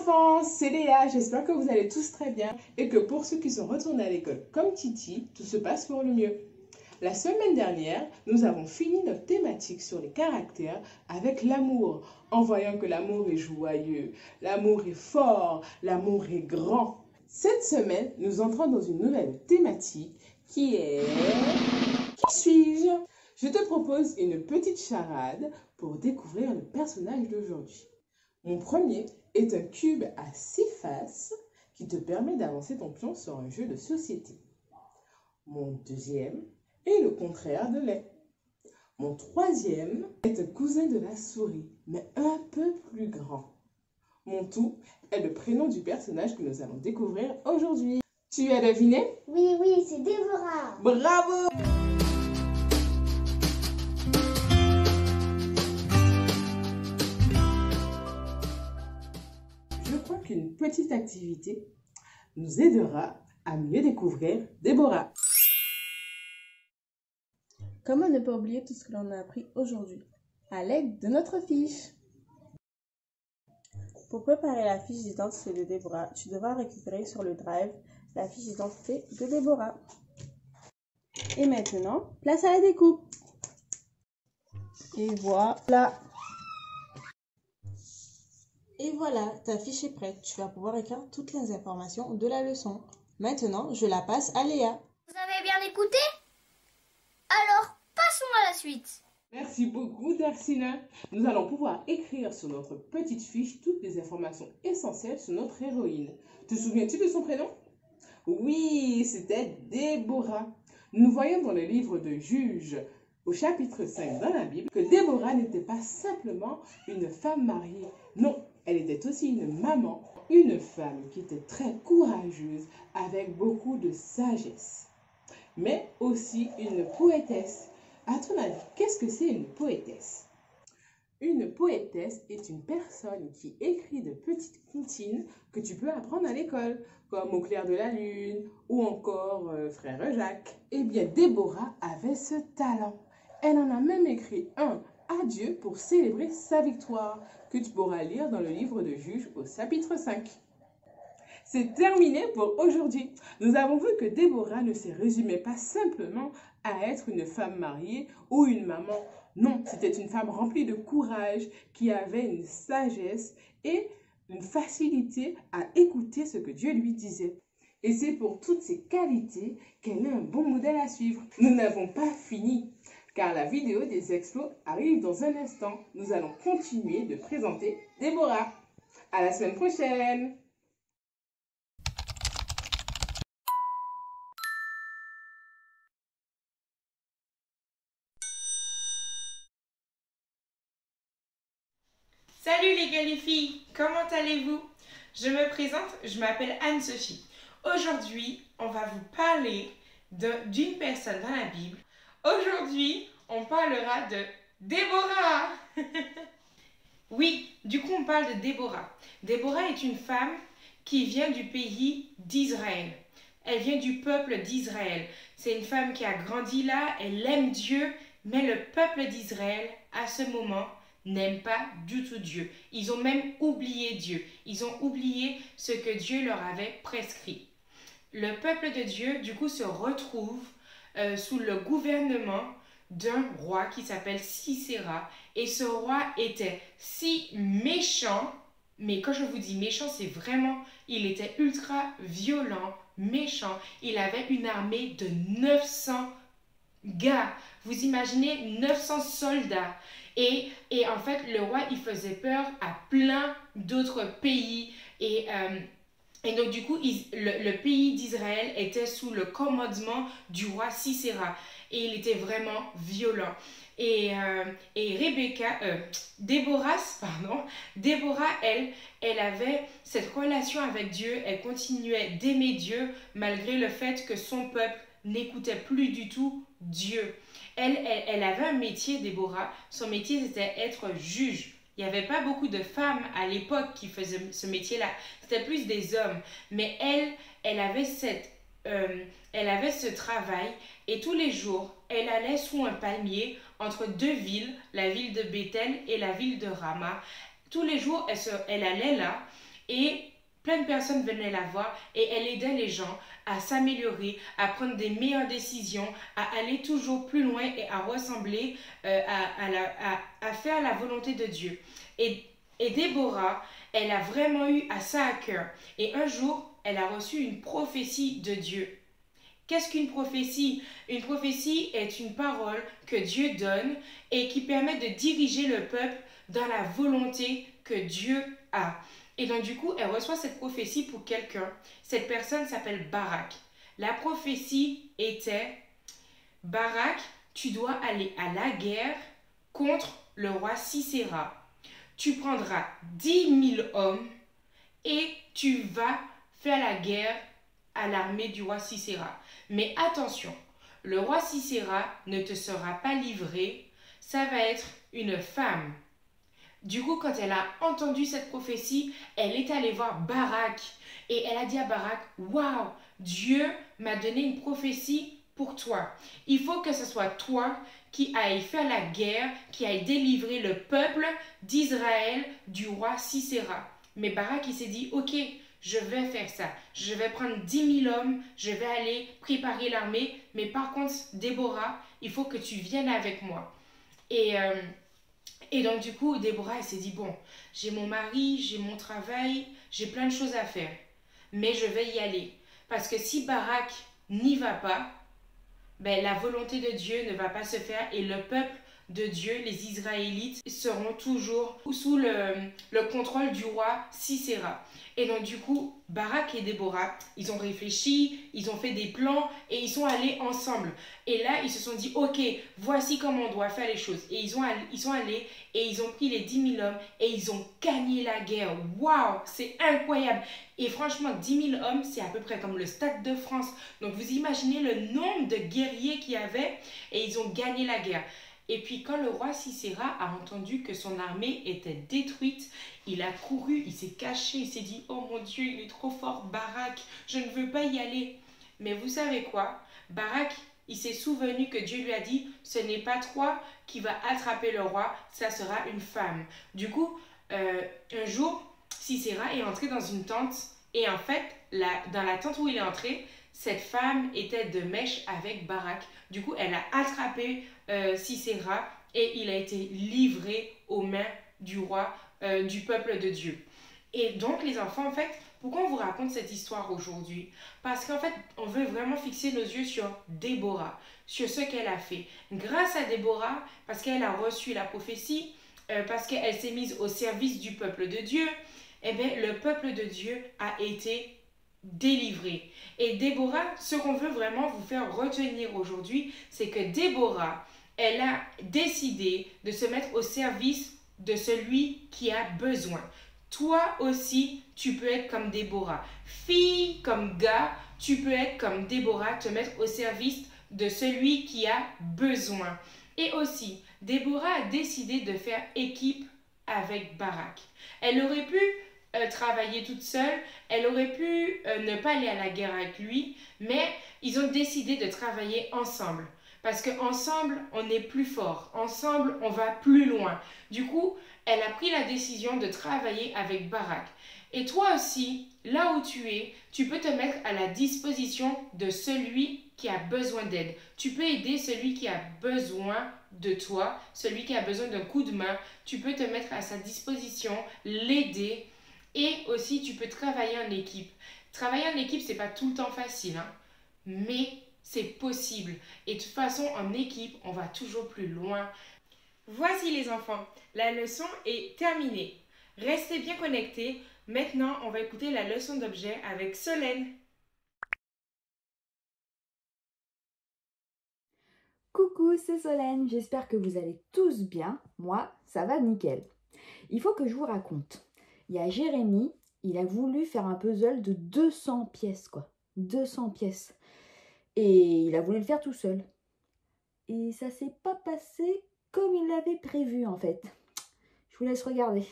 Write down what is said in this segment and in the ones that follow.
enfants, c'est Léa, j'espère que vous allez tous très bien et que pour ceux qui sont retournés à l'école comme Titi, tout se passe pour le mieux. La semaine dernière, nous avons fini notre thématique sur les caractères avec l'amour, en voyant que l'amour est joyeux, l'amour est fort, l'amour est grand. Cette semaine, nous entrons dans une nouvelle thématique qui est... Qui suis-je? Je te propose une petite charade pour découvrir le personnage d'aujourd'hui. Mon premier est un cube à 6 faces qui te permet d'avancer ton pion sur un jeu de société. Mon deuxième est le contraire de lait. Mon troisième est un cousin de la souris, mais un peu plus grand. Mon tout est le prénom du personnage que nous allons découvrir aujourd'hui. Tu as deviné? Oui, c'est Déborah. Bravo! Je crois qu'une petite activité nous aidera à mieux découvrir Déborah. Comment ne pas oublier tout ce que l'on a appris aujourd'hui à l'aide de notre fiche? Pour préparer la fiche d'identité de Déborah, tu devras récupérer sur le drive la fiche d'identité de Déborah. Et maintenant, place à la découpe. Et voilà. Et voilà, ta fiche est prête. Tu vas pouvoir écrire toutes les informations de la leçon. Maintenant, je la passe à Léa. Vous avez bien écouté? Alors, passons à la suite. Merci beaucoup, Darsina. Nous allons pouvoir écrire sur notre petite fiche toutes les informations essentielles sur notre héroïne. Te souviens-tu de son prénom? Oui, c'était Déborah. Nous voyons dans le livre de Juges, au chapitre 5 dans la Bible, que Déborah n'était pas simplement une femme mariée. Non, elle était aussi une maman, une femme qui était très courageuse, avec beaucoup de sagesse, mais aussi une poétesse. À ton avis, qu'est-ce que c'est une poétesse? Une poétesse est une personne qui écrit de petites comptines que tu peux apprendre à l'école, comme Au clair de la lune ou encore Frère Jacques. Eh bien, Déborah avait ce talent. Elle en a même écrit un à Dieu pour célébrer sa victoire, que tu pourras lire dans le livre de Juges au chapitre 5. C'est terminé pour aujourd'hui. Nous avons vu que Déborah ne se résumait pas simplement à être une femme mariée ou une maman. Non, c'était une femme remplie de courage, qui avait une sagesse et une facilité à écouter ce que Dieu lui disait. Et c'est pour toutes ces qualités qu'elle est un bon modèle à suivre. Nous n'avons pas fini, car la vidéo des explos arrive dans un instant. Nous allons continuer de présenter Déborah. À la semaine prochaine! Salut les gars les filles, comment allez-vous? Je me présente, je m'appelle Anne-Sophie. Aujourd'hui, on va vous parler d'une personne dans la Bible. Aujourd'hui, on parlera de Déborah. Oui, du coup on parle de Déborah. Déborah est une femme qui vient du pays d'Israël. Elle vient du peuple d'Israël. C'est une femme qui a grandi là, elle aime Dieu, mais le peuple d'Israël, à ce moment, n'aiment pas du tout Dieu. Ils ont même oublié Dieu. Ils ont oublié ce que Dieu leur avait prescrit. Le peuple de Dieu, du coup, se retrouve sous le gouvernement d'un roi qui s'appelle Sisera. Et ce roi était si méchant, mais quand je vous dis méchant, c'est vraiment, il était ultra violent, méchant. Il avait une armée de 900 gars. Vous imaginez 900 soldats. Et en fait, le roi, il faisait peur à plein d'autres pays. Et donc, du coup, le pays d'Israël était sous le commandement du roi Sisera. Et il était vraiment violent. Et Déborah, elle avait cette relation avec Dieu. Elle continuait d'aimer Dieu malgré le fait que son peuple n'écoutait plus du tout Dieu. Elle avait un métier, Déborah. Son métier, c'était être juge. Il n'y avait pas beaucoup de femmes à l'époque qui faisaient ce métier-là. C'était plus des hommes. Mais elle avait ce travail. Et tous les jours, elle allait sous un palmier entre deux villes, la ville de Bethel et la ville de Rama. Tous les jours, elle allait là et plein de personnes venaient la voir et elle aidait les gens à s'améliorer, à prendre des meilleures décisions, à aller toujours plus loin et à ressembler, à faire la volonté de Dieu. Et Déborah, elle a vraiment eu à ça à cœur. Et un jour, elle a reçu une prophétie de Dieu. Qu'est-ce qu'une prophétie? Une prophétie est une parole que Dieu donne et qui permet de diriger le peuple dans la volonté que Dieu a. Et donc du coup, elle reçoit cette prophétie pour quelqu'un. Cette personne s'appelle Barak. La prophétie était: Barak, tu dois aller à la guerre contre le roi Sisera. Tu prendras 10 000 hommes et tu vas faire la guerre à l'armée du roi Sisera. Mais attention, le roi Sisera ne te sera pas livré, ça va être une femme. Du coup, quand elle a entendu cette prophétie, elle est allée voir Barak et elle a dit à Barak: waouh, Dieu m'a donné une prophétie pour toi. Il faut que ce soit toi qui aille faire la guerre, qui aille délivrer le peuple d'Israël du roi Sisera. Mais Barak, il s'est dit: ok, je vais faire ça. Je vais prendre 10 000 hommes, je vais aller préparer l'armée. Mais par contre, Déborah, il faut que tu viennes avec moi. Et donc du coup, Déborah, elle s'est dit: bon, j'ai mon mari, j'ai mon travail, j'ai plein de choses à faire. Mais je vais y aller. Parce que si Barak n'y va pas, ben, la volonté de Dieu ne va pas se faire et le peuple de Dieu, les Israélites, seront toujours sous le contrôle du roi Sisera. Et donc du coup, Barak et Déborah, ils ont réfléchi, ils ont fait des plans et ils sont allés ensemble. Et là, ils se sont dit: ok, voici comment on doit faire les choses. Et ils sont allés et ils ont pris les 10 000 hommes et ils ont gagné la guerre. Waouh, c'est incroyable. Et franchement, 10 000 hommes, c'est à peu près comme le Stade de France. Donc vous imaginez le nombre de guerriers qu'il y avait et ils ont gagné la guerre. Et puis quand le roi Sisera a entendu que son armée était détruite, il a couru, il s'est caché, il s'est dit: oh mon Dieu, il est trop fort, Barak, je ne veux pas y aller. Mais vous savez quoi? Barak, il s'est souvenu que Dieu lui a dit: ce n'est pas toi qui vas attraper le roi, ça sera une femme. Du coup, un jour, Sisera est entré dans une tente et en fait, dans la tente où il est entré, cette femme était de mèche avec Barak. Du coup, elle a attrapé Sisera et il a été livré aux mains du roi, du peuple de Dieu. Et donc, les enfants, en fait, pourquoi on vous raconte cette histoire aujourd'hui? Parce qu'en fait, on veut vraiment fixer nos yeux sur Déborah, sur ce qu'elle a fait. Grâce à Déborah, parce qu'elle a reçu la prophétie, parce qu'elle s'est mise au service du peuple de Dieu, eh bien, le peuple de Dieu a été délivré. Et Déborah, ce qu'on veut vraiment vous faire retenir aujourd'hui, c'est que Déborah, elle a décidé de se mettre au service de celui qui a besoin. Toi aussi, tu peux être comme Déborah. Fille comme gars, tu peux être comme Déborah, te mettre au service de celui qui a besoin. Et aussi, Déborah a décidé de faire équipe avec Barak. Elle aurait pu travailler toute seule, elle aurait pu ne pas aller à la guerre avec lui, mais ils ont décidé de travailler ensemble. Parce qu'ensemble, on est plus fort. Ensemble, on va plus loin. Du coup, elle a pris la décision de travailler avec Barak. Et toi aussi, là où tu es, tu peux te mettre à la disposition de celui qui a besoin d'aide. Tu peux aider celui qui a besoin de toi, celui qui a besoin d'un coup de main. Tu peux te mettre à sa disposition, l'aider. Et aussi, tu peux travailler en équipe. Travailler en équipe, c'est pas tout le temps facile, hein, mais c'est possible. Et de toute façon, en équipe, on va toujours plus loin. Voici les enfants, la leçon est terminée. Restez bien connectés. Maintenant, on va écouter la leçon d'objet avec Solène. Coucou, c'est Solène, j'espère que vous allez tous bien. Moi, ça va nickel. Il faut que je vous raconte. Il y a Jérémy, il a voulu faire un puzzle de 200 pièces, quoi. 200 pièces. Et il a voulu le faire tout seul. Et ça s'est pas passé comme il l'avait prévu, en fait. Je vous laisse regarder.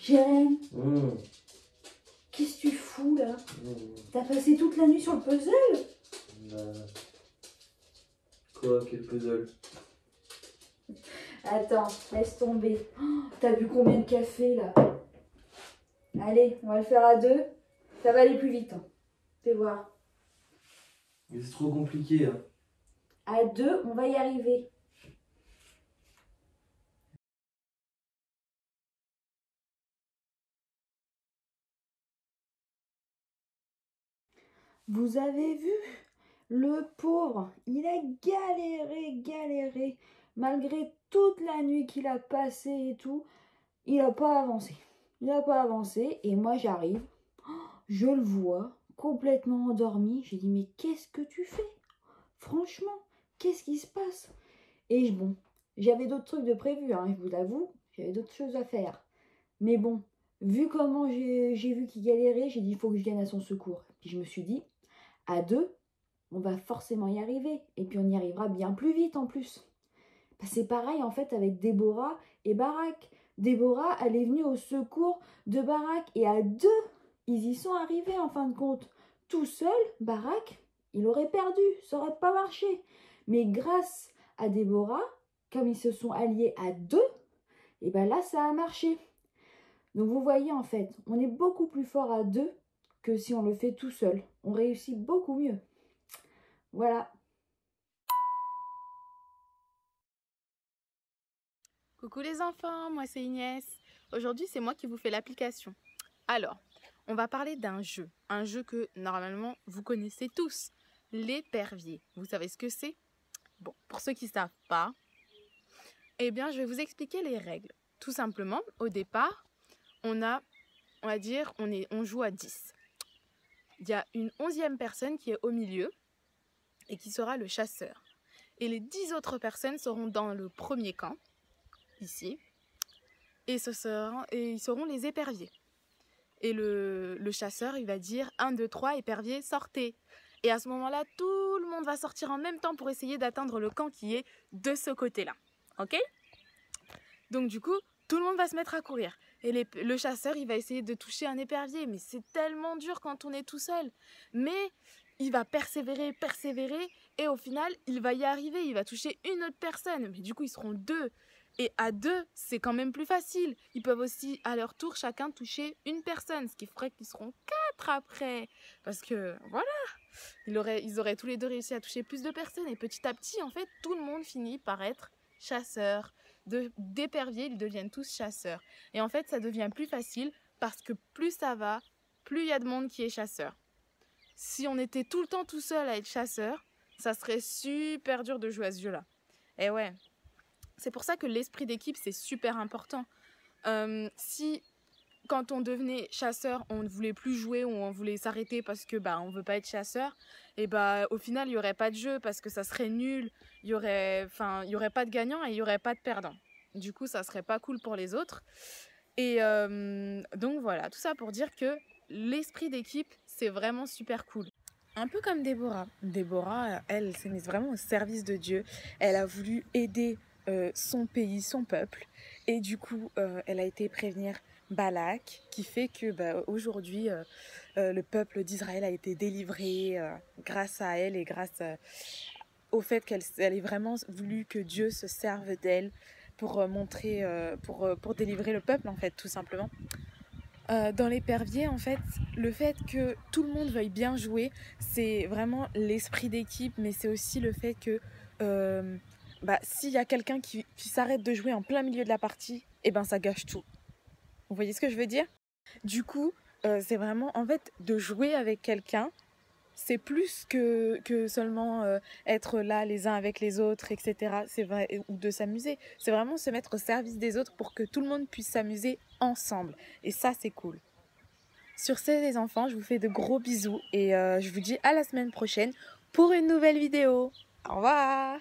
Jérém, Mmh. qu'est-ce que tu fous là? Mmh. T'as passé toute la nuit sur le puzzle? Bah... Quoi, quel puzzle? Attends, laisse tomber. Oh, t'as bu combien de café là? Allez, on va le faire à deux. Ça va aller plus vite. Hein. Fais voir. Mais c'est trop compliqué. Hein. À deux, on va y arriver. Vous avez vu? Le pauvre, il a galéré. Malgré toute la nuit qu'il a passée et tout, il n'a pas avancé. Et moi j'arrive, je le vois, complètement endormi. J'ai dit, mais qu'est-ce que tu fais? Franchement, qu'est-ce qui se passe? Et bon, j'avais d'autres trucs de prévus, hein, je vous l'avoue, j'avais d'autres choses à faire. Mais bon, vu comment j'ai vu qu'il galérait, j'ai dit, il faut que je vienne à son secours. Puis je me suis dit, à deux, on va forcément y arriver. Et puis on y arrivera bien plus vite en plus. Bah, c'est pareil en fait avec Déborah et Barak. Déborah, elle est venue au secours de Barak. Et à deux, ils y sont arrivés en fin de compte. Tout seul, Barak, il aurait perdu. Ça n'aurait pas marché. Mais grâce à Déborah, comme ils se sont alliés à deux, et ben là, ça a marché. Donc vous voyez en fait, on est beaucoup plus fort à deux que si on le fait tout seul. On réussit beaucoup mieux. Voilà. Coucou les enfants, moi c'est Inès. Aujourd'hui c'est moi qui vous fais l'application. Alors, on va parler d'un jeu que normalement vous connaissez tous, l'épervier. Vous savez ce que c'est? Bon, pour ceux qui ne savent pas, eh bien je vais vous expliquer les règles. Tout simplement, au départ, on joue à 10. Il y a une 11e personne qui est au milieu et qui sera le chasseur. Et les 10 autres personnes seront dans le premier camp, ici, et ils seront les éperviers. Et le chasseur, il va dire 1, 2, 3, éperviers, sortez. Et à ce moment-là, tout le monde va sortir en même temps pour essayer d'atteindre le camp qui est de ce côté-là. Ok? Donc du coup, tout le monde va se mettre à courir. Et le chasseur, il va essayer de toucher un épervier. Mais c'est tellement dur quand on est tout seul. Mais il va persévérer. Et au final, il va y arriver. Il va toucher une autre personne. Mais du coup, ils seront deux. Et à deux, c'est quand même plus facile. Ils peuvent aussi, à leur tour, chacun toucher une personne. Ce qui ferait qu'ils seront 4 après. Parce que, voilà, ils auraient tous les deux réussi à toucher plus de personnes. Et petit à petit, en fait, tout le monde finit par être chasseur. D'éperviers, ils deviennent tous chasseurs. Et en fait, ça devient plus facile parce que plus ça va, plus il y a de monde qui est chasseur. Si on était tout le temps tout seul à être chasseur, ça serait super dur de jouer à ce jeu-là. Et ouais, c'est pour ça que l'esprit d'équipe, c'est super important. Si, quand on devenait chasseur, on ne voulait plus jouer ou on voulait s'arrêter parce que on veut pas être chasseur, et au final, il n'y aurait pas de jeu parce que ça serait nul. Il y aurait pas de gagnant et il n'y aurait pas de perdant. Du coup, ça serait pas cool pour les autres. Et donc voilà, tout ça pour dire que l'esprit d'équipe, c'est vraiment super cool. Un peu comme Déborah. Déborah, elle s'est mise vraiment au service de Dieu. Elle a voulu aider son pays, son peuple. Et du coup, elle a été prévenir Balak, qui fait que aujourd'hui, le peuple d'Israël a été délivré grâce à elle et grâce au fait qu'elle ait vraiment voulu que Dieu se serve d'elle pour montrer, pour délivrer le peuple, en fait, tout simplement. Dans l'épervier, en fait, le fait que tout le monde veuille bien jouer, c'est vraiment l'esprit d'équipe, mais c'est aussi le fait que s'il y a quelqu'un qui s'arrête de jouer en plein milieu de la partie, ça gâche tout. Vous voyez ce que je veux dire? Du coup, c'est vraiment, en fait, de jouer avec quelqu'un, c'est plus que seulement être là les uns avec les autres, etc. C'est vrai, ou de s'amuser. C'est vraiment se mettre au service des autres pour que tout le monde puisse s'amuser ensemble. Et ça, c'est cool. Sur ce, les enfants, je vous fais de gros bisous et je vous dis à la semaine prochaine pour une nouvelle vidéo. Au revoir!